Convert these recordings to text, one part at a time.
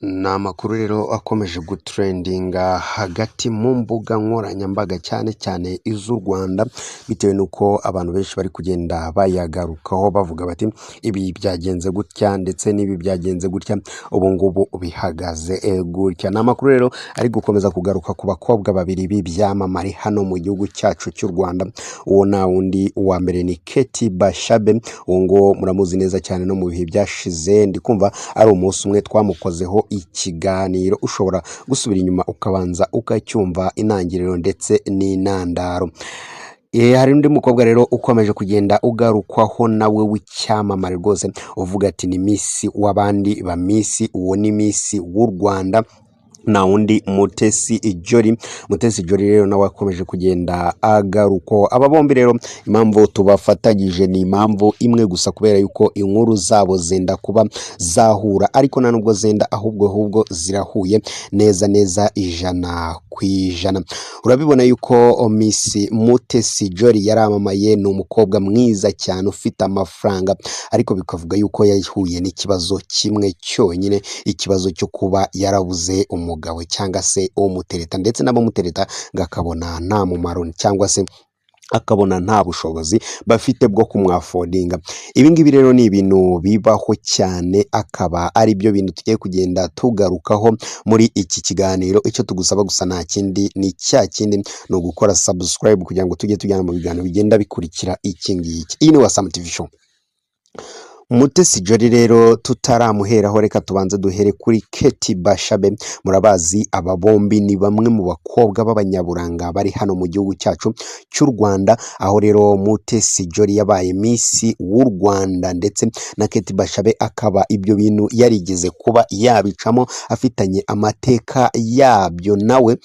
Ni amakuru rero akomeje gutrendinga hagati mu mbuga nkoranyambaga cyane cyane iz'u Rwanda, bitewe n'uko abantu benshi bari kugenda bayagarukaho bavuga bati ibi byagenze gutya ndetse n'ibi byagenze gutya, ubu ngubu bihagaze gutya. Ni amakuru rero ari gukomeza kugaruka ku bakobwa babiri b'ibyamamare hano mu gihugu cyacu cy'u Rwanda. Uwo nta wundi, uwa mbere ni Keti Bashabe. Uwo ngo muramuzi neza cyane no mu bihe byashize, ndi kumva ari umunsi umwe twamukozeho ikiganiro, ushobora gusubira inyuma ukabanza ukacyumva intangiriro ndetse n'intandaro. Hari undi mukobwa rero ukomeje kugenda ugarukwaho nawe w'icyamamare rwose, uvuga ati ni misi w'abandi ba misi, uwo ni misi w'u Rwanda, na wundi Mutesi Jolly. Mutesi Jolly rero nawe akomeje kugenda agaruko. Aba bombi rero impamvu tubafatanyije ni impamvu imwe gusa, kubera yuko inkuru zabo zenda kuba zahura, ariko nta nubwo zenda, ahubwo zirahuye neza neza ijana ku ijana. Urabibona yuko Miss Mutesi Jolly yaramamaye, ni umukobwa mwiza cyane ufite amafaranga, ariko bikavuga yuko yahuye n'ikibazo kimwe cyonyine, ikibazo cyo kuba yarabuze umugabo cyangwa se umutereta, ndetse n'abamutereta ngakabona nta mumaro cyangwa se akabona nta bushobozi bafite bwo kumwafodinga. Ibi ngibi rero ni ibintu bibaho cyane, akaba ari byo bintu tugiye kugenda tugarukaho muri iki kiganiro. Icyo tugusaba gusa nta kindi, ni cya kindi, ni ugukora subscribe kugira ngo tujye tujyana mu biganiro bigenda bikurikira iki ngiki. Iyi ni Wasam TV Show. Mutesi Jolly rero tutaramuheraho, reka tubanze duhere kuri Keti Bashabe. Murabazi aba bombi ni bamwe mu bakobwa b'abanyaburanga bari hano mu gihugu cyacu cy'u Rwanda, aho rero Mutesi Jolly yabaye misi w'u Rwanda ndetse na Keti Bashabe akaba ibyo bintu yarigeze kuba yabicamo, afitanye amateka yabyo nawe.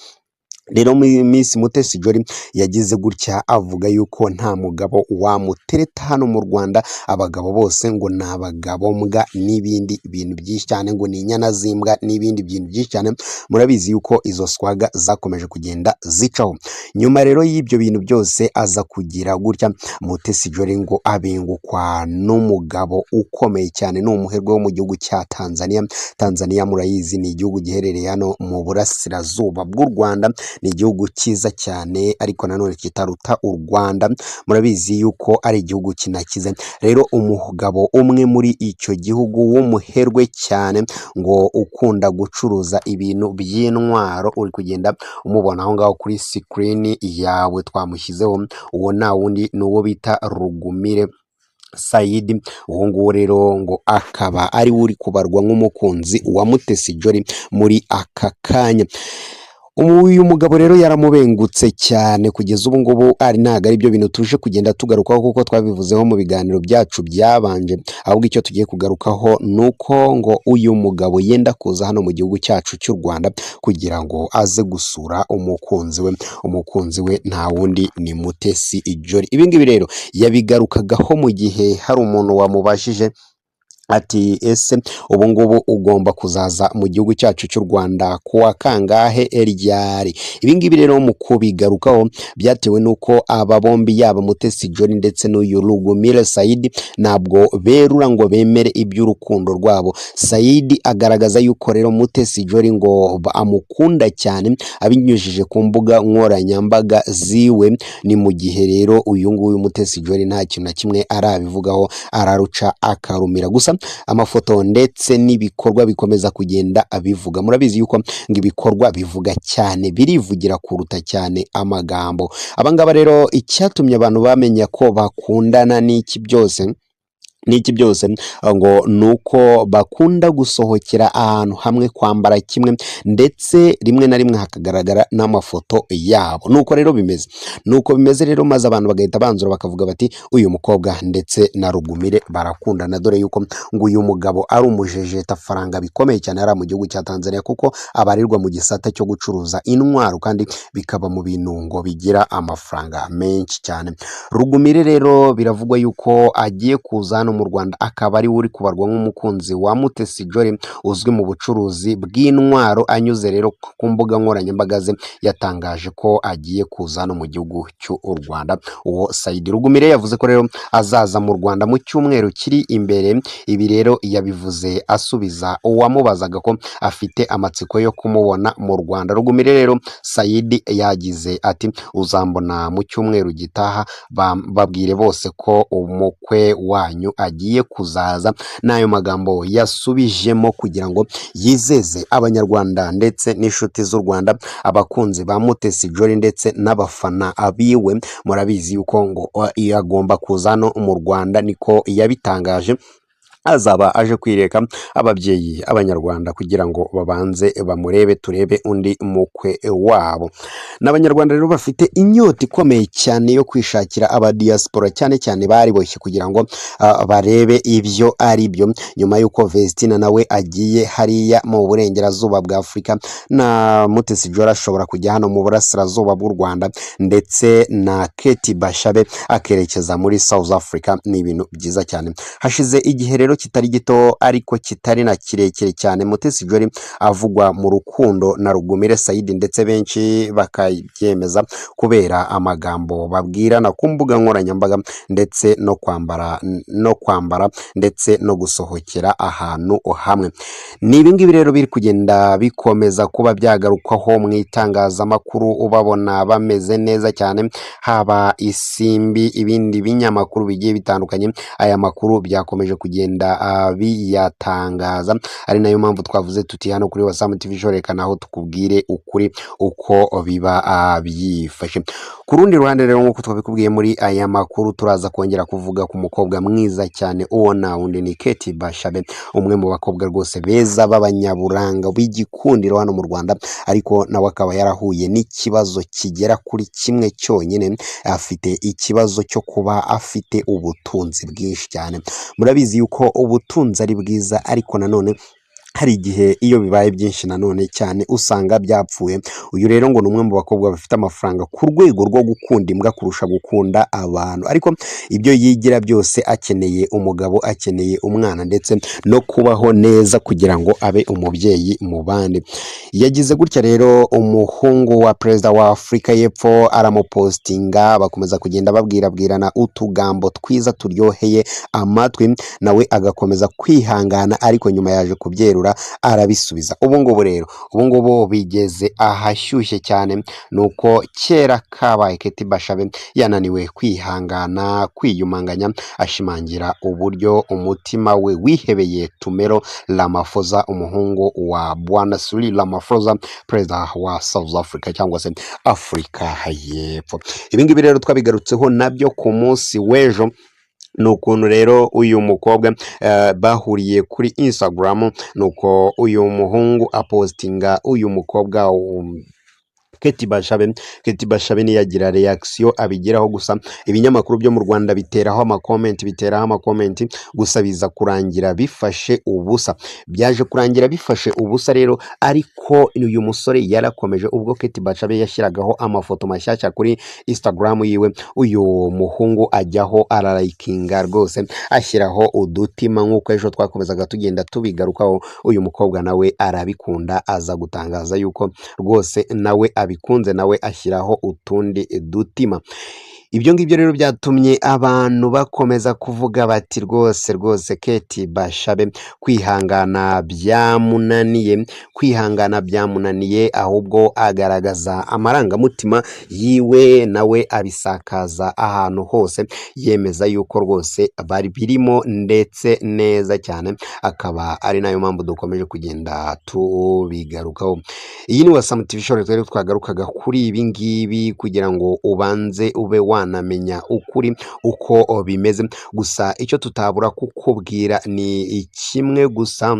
Rero Miss Mutesi Jolly yagize gutya avuga yuko nta mugabo wamutereta hano mu Rwanda, abagabo bose ngo ni abagabo mbwa n'ibindi bintu byinshi cyane, ngo ni inyana z'imbwa n'ibindi bintu byinshi cyane. Murabizi yuko izo swaga zakomeje kugenda zicaho. Nyuma rero y'ibyo bintu byose aza kugira gutya Mutesi Jolly ngo abengukwa n'umugabo ukomeye cyane, ni umuherwe wo mu gihugu cya Tanzania. Tanzania murayizi ni igihugu giherereye hano mu burasirazuba bw'u Rwanda, ni igihugu cyiza cyane ariko nanone kitaruta u Rwanda. Murabizi yuko ari igihugu kinakize. Rero umugabo umwe muri icyo gihugu w'umuherwe cyane, ngo ukunda gucuruza ibintu by'intwaro, uri kugenda umubona aho ngaho kuri screen yawe twamushyizeho. Uwo nta wundi ni uwo bita Rugumire Saidi. Uwo nguwo rero ngo akaba ari uri kubarwa nk'umukunzi wa Mutesi Jolly muri aka kanya. Uyu mugabo rero yaramubengutse cyane kugeza ubu ngubu, ari ntago ari byo bintu tuje kugenda tugarukaho kuko twabivuzeho mu biganiro byacu byabanje, ahubwo icyo tugiye kugarukaho nuko ngo uyu mugabo yenda kuza hano mu gihugu cyacu cy'u Rwanda kugira ngo aze gusura umukunzi we. Umukunzi we nta wundi ni Mutesi Jolly. Ibi ngibi rero yabigarukagaho mu gihe hari umuntu wamubajije ati ese ubu ngubu ugomba kuzaza mu gihugu cyacu cy'u Rwanda kuwa kangahe ryari? Ibi ngibi rero mu kubigarukaho byatewe n'uko aba bombi, yaba Mutesi Jolly ndetse n'uyu Rugumire Saidi, ntabwo berura ngo bemere iby'urukundo rwabo. Saidi agaragaza yuko rero Mutesi Jolly ngo amukunda cyane abinyujije ku mbuga nkoranyambaga ziwe, ni mu gihe rero uyu nguyu Mutesi Jolly nta kintu na kimwe arabivugaho, araruca akarumira. Gusa amafoto ndetse n'ibikorwa bikomeza kugenda abivuga. Murabizi yuko ngo ibikorwa bivuga cyane, birivugira kuruta cyane amagambo. Abangaba rero icyatumye abantu bamenya ko bakundana n'iki byose ngo nuko bakunda gusohokera ahantu hamwe, kwambara kimwe, ndetse rimwe na rimwe hakagaragara n'amafoto yabo. Nuko rero bimeze rero, maze abantu bagahita banzura bakavuga bati uyu mukobwa ndetse na Rugumire barakundana, dore yuko ngo uyu mugabo ari umujejeta faranga bikomeye cyane ari mu gihugu cya Tanzania, kuko abarirwa mu gisata cyo gucuruza intwaro kandi bikaba mu bintu ngo bigira amafaranga menshi cyane. Rugumire rero biravugwa yuko agiye kuza hano mu Rwanda akaba ari we uri kubarwa nk'umukunzi wa Mutesi Jolly uzwi mu bucuruzi bw'intwaro, anyuze rero ku mbuga nkoranyambaga ze yatangaje ko agiye kuza hano mu gihugu cy'u Rwanda. Uwo Saidi Rugumire yavuze ko rero azaza mu Rwanda mu cyumweru kiri imbere. Ibi rero yabivuze asubiza uwamubazaga ko afite amatsiko yo kumubona mu Rwanda. Rugumire rero Saidi yagize ati uzambona mu cyumweru gitaha, babwire bose ko umukwe wanyu agiye kuzaza. N'ayo magambo yasubijemo kugira ngo yizeze abanyarwanda ndetse n'inshuti z'u Rwanda, abakunzi ba Mutesi Jolly ndetse n'abafana abiwe. Murabizi yuko ngo agomba kuza hano mu Rwanda, niko yabitangaje. Azaba aje kwireka ababyeyi abanyarwanda kugira ngo babanze bamurebe, turebe undi mukwe wabo. N'abanyarwanda rero bafite inyota ikomeye cyane yo kwishakira abadiaspora cyane cyane bariboshye kugira ngo barebe ibyo ari byo, nyuma y'uko Vestina nawe agiye hariya mu burengerazuba bwa Afurika, na Mutesi Jolly ashobora kujya hano mu burasirazuba bw'u Rwanda, ndetse na Keti Bashabe akerekeza muri South Africa. Ni ibintu byiza cyane. Hashize igihe rero kitari gito ariko kitari na kirekire cyane Mutesi Jolly avugwa mu rukundo na Rugumire Saidi, ndetse benshi bakabyemeza kubera amagambo babwirana ku mbuga nkoranyambaga, ndetse no kwambara ndetse no gusohokera ahantu hamwe. Ni ibingibi rero biri kugenda bikomeza kuba byagarukwaho mu itangazamakuru, ubabona bameze neza cyane, haba Isimbi, ibindi binyamakuru bigiye bitandukanye. Aya makuru byakomeje kugenda biyatangaza, ari nayo mpamvu twavuze tuti hano kuri Wasamu TV Show reka naho tukubwire ukuri uko biba byifashe. Ku rundi ruhande rero nk'uko twabikubwiye muri aya makuru, turaza kongera kuvuga ku mukobwa mwiza cyane, uwo na wundi ni Keti Bashabe, umwe mu bakobwa rwose beza b'abanyaburanga b'igikundiro hano mu Rwanda, ariko nawe akaba yarahuye n'ikibazo kigera kuri kimwe cyonyine. Afite ikibazo cyo kuba afite ubutunzi bwinshi cyane. Murabizi yuko ubutunzi ari bwiza, ariko nanone hari igihe iyo bibaye byinshi nanone cyane usanga byapfuye. Uyu rero ngo ni umwe mu bakobwa bafite amafaranga ku rwego rwo gukunda imbwa kurusha gukunda abantu, ariko ibyo yigira byose akeneye umugabo, akeneye umwana, ndetse no kubaho neza kugira ngo abe umubyeyi mu bandi. Yagize gutya rero, umuhungu wa perezida wa Afurika y'Epfo aramupostinga, bakomeza kugenda babwirana utugambo twiza turyoheye amatwi, nawe agakomeza kwihangana, ariko nyuma yaje kubyerura arabisubiza. Ubu ngubu bigeze ahashyushye cyane, nuko kera kabaye Keti Bashabe yananiwe kwihangana, kwiyumanganya, ashimangira uburyo umutima we wihebeye Tumelo Ramaphosa, umuhungu wa Bwana Cyril Ramaphosa, perezida wa South Africa cyangwa se Afurika y'Epfo. Ibi ngibi rero twabigarutseho nabyo ku munsi w'ejo. Ni ukuntu rero uyu mukobwa bahuriye kuri Instagram, nuko uyu muhungu apostinga uyu mukobwa Keti Bashabe ntiyagira reaction abigeraho, gusa ibinyamakuru byo mu Rwanda biteraho amakomenti, gusa biza kurangira bifashe ubusa. Byaje kurangira bifashe ubusa rero, ariko uyu musore yarakomeje. Ubwo Keti Bashabe yashyiragaho amafoto mashyashya kuri Instagram yiwe, uyu muhungu ajyaho aralayikinga rwose, ashyiraho udutima nk'uko ejo twakomezaga tugenda tubigarukaho. Uyu mukobwa nawe arabikunda, aza gutangaza yuko rwose nawe abikunze, nawe ashyiraho utundi dutima. Ibyo ngibyo rero byatumye abantu bakomeza kuvuga bati rwose Keti Bashabe kwihangana byamunaniye, ahubwo agaragaza amarangamutima yiwe, nawe abisakaza ahantu hose, yemeza yuko rwose bari birimo ndetse neza cyane. Akaba ari nayo mpamvu dukomeje kugenda tubigarukaho. Iyi ni Wasamu TV Show rero twagarukaga kuri ibi ngibi kugira ngo ubanze ube wanamenya ukuri uko bimeze. Gusa icyo tutabura kukubwira ni kimwe gusa,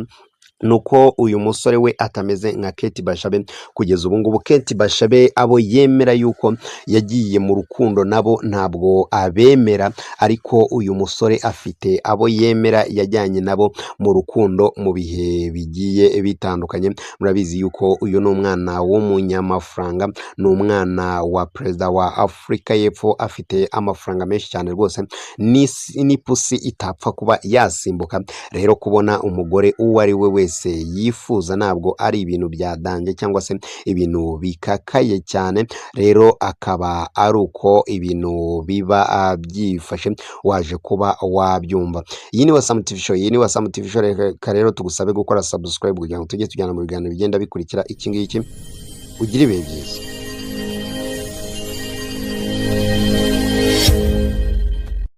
nuko uyu musore we atameze nka Kate Bashabe. Kugeza ubu ngubu Kate Bashabe abo yemera yuko yagiye mu rukundo nabo ntabwo abemera, ariko uyu musore afite abo yemera yajyanye nabo mu rukundo mu bihe bigiye bitandukanye. Murabizi yuko uyu ni umwana w'umunyamafaranga, ni umwana wa perezida wa Afurika y'Epfo, afite amafaranga menshi cyane rwose, n'ipusi itapfa kuba yasimbuka. Rero kubona umugore uwo ari we wese yifuza ntabwo ari ibintu byadange cyangwa se ibintu bikakaye cyane, rero akaba ari uko ibintu biba byifashe, waje kuba wabyumva. Iyi ni Wasam TV Show, iyi ni Wasam TV Show. Reka rero tugusabe gukora subscribe kugira ngo tujye tujyana mu biganiro bigenda bikurikira iki ngiki. Ugire ibihe byiza.